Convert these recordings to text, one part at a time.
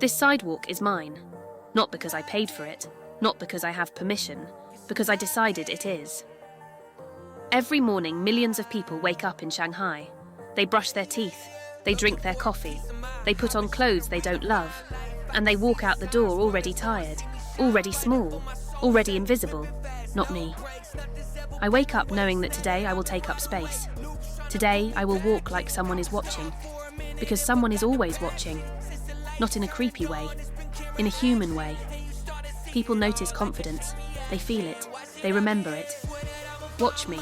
This sidewalk is mine. Not because I paid for it, not because I have permission, because I decided it is. Every morning, millions of people wake up in Shanghai. They brush their teeth, they drink their coffee, they put on clothes they don't love, and they walk out the door already tired, already small, already invisible. Not me. I wake up knowing that today I will take up space. Today I will walk like someone is watching, because someone is always watching. Not in a creepy way, in a human way. People notice confidence, they feel it, they remember it. Watch me.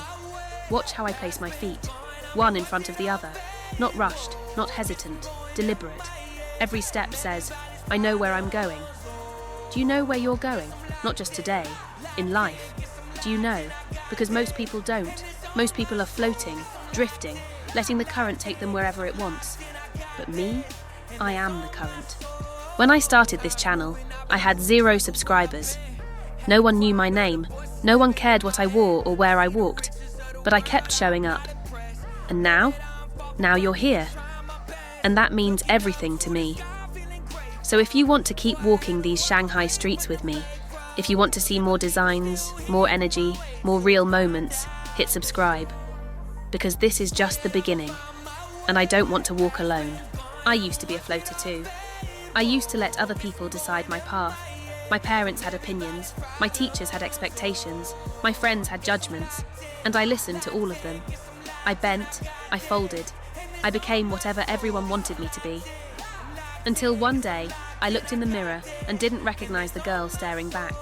Watch how I place my feet, one in front of the other, not rushed, not hesitant, deliberate. Every step says, I know where I'm going. Do you know where you're going? Not just today, in life. Do you know? Because most people don't. Most people are floating, drifting, letting the current take them wherever it wants. But me? I am the current. When I started this channel, I had 0 subscribers. No one knew my name, no one cared what I wore or where I walked, but I kept showing up. And now? Now you're here. And that means everything to me. So if you want to keep walking these Shanghai streets with me, if you want to see more designs, more energy, more real moments, hit subscribe. Because this is just the beginning. And I don't want to walk alone. I used to be a floater too. I used to let other people decide my path. My parents had opinions, my teachers had expectations, my friends had judgments, and I listened to all of them. I bent, I folded, I became whatever everyone wanted me to be. Until one day, I looked in the mirror and didn't recognize the girl staring back.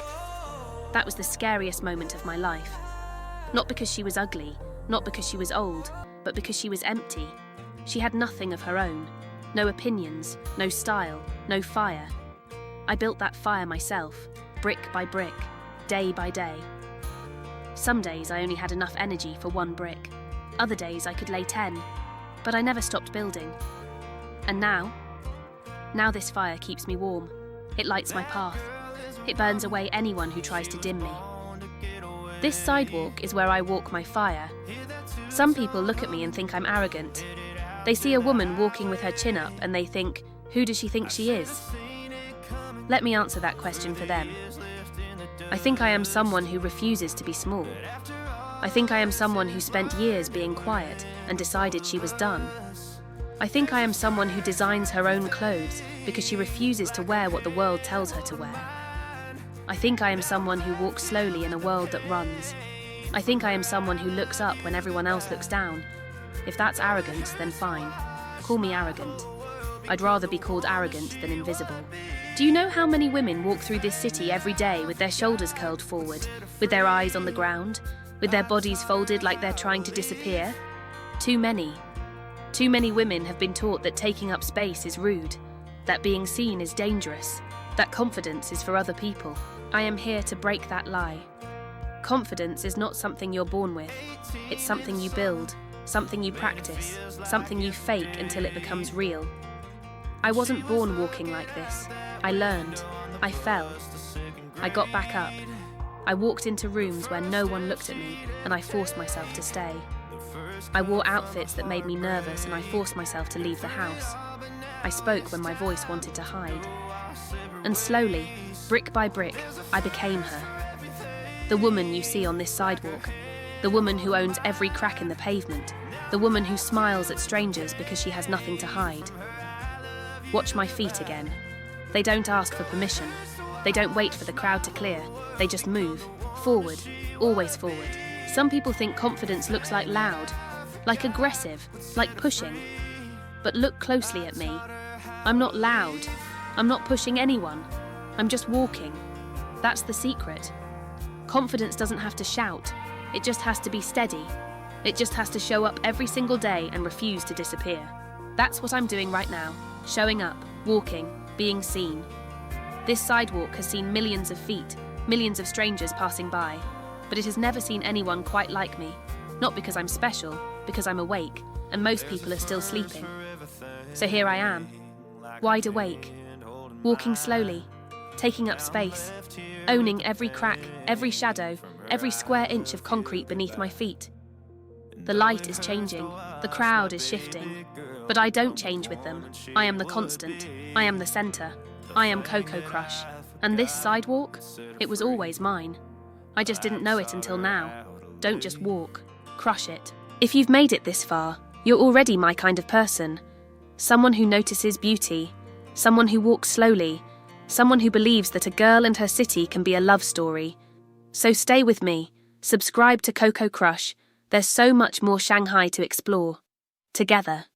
That was the scariest moment of my life. Not because she was ugly, not because she was old, but because she was empty. She had nothing of her own. No opinions, no style, no fire. I built that fire myself, brick by brick, day by day. Some days I only had enough energy for 1 brick. Other days I could lay 10, but I never stopped building. And now this fire keeps me warm. It lights my path. It burns away anyone who tries to dim me. This sidewalk is where I walk my fire. Some people look at me and think I'm arrogant. They see a woman walking with her chin up and they think, who does she think she is? Let me answer that question for them. I think I am someone who refuses to be small. I think I am someone who spent years being quiet and decided she was done. I think I am someone who designs her own clothes because she refuses to wear what the world tells her to wear. I think I am someone who walks slowly in a world that runs. I think I am someone who looks up when everyone else looks down. If that's arrogant, then fine. Call me arrogant. I'd rather be called arrogant than invisible. Do you know how many women walk through this city every day with their shoulders curled forward, with their eyes on the ground, with their bodies folded like they're trying to disappear? Too many. Too many women have been taught that taking up space is rude, that being seen is dangerous, that confidence is for other people. I am here to break that lie. Confidence is not something you're born with. It's something you build, something you practice, something you fake until it becomes real. I wasn't born walking like this. I learned. I fell. I got back up. I walked into rooms where no one looked at me, and I forced myself to stay. I wore outfits that made me nervous, and I forced myself to leave the house. I spoke when my voice wanted to hide. And slowly, brick by brick, I became her. The woman you see on this sidewalk. The woman who owns every crack in the pavement. The woman who smiles at strangers because she has nothing to hide. Watch my feet again. They don't ask for permission. They don't wait for the crowd to clear. They just move. Forward. Always forward. Some people think confidence looks like loud, like aggressive, like pushing. But look closely at me. I'm not loud. I'm not pushing anyone. I'm just walking. That's the secret. Confidence doesn't have to shout. It just has to be steady. It just has to show up every single day and refuse to disappear. That's what I'm doing right now. Showing up, walking, being seen. This sidewalk has seen millions of feet, millions of strangers passing by, but it has never seen anyone quite like me. Not because I'm special, because I'm awake, and most people are still sleeping. So here I am, wide awake, walking slowly, taking up space, owning every crack, every shadow, every square inch of concrete beneath my feet. The light is changing, the crowd is shifting, but I don't change with them. I am the constant, I am the center. I am Coco Crush, and this sidewalk, it was always mine. I just didn't know it until now. Don't just walk, crush it. If you've made it this far, you're already my kind of person. Someone who notices beauty, someone who walks slowly, someone who believes that a girl and her city can be a love story. So stay with me, subscribe to Coco Crush. There's so much more Shanghai to explore. Together.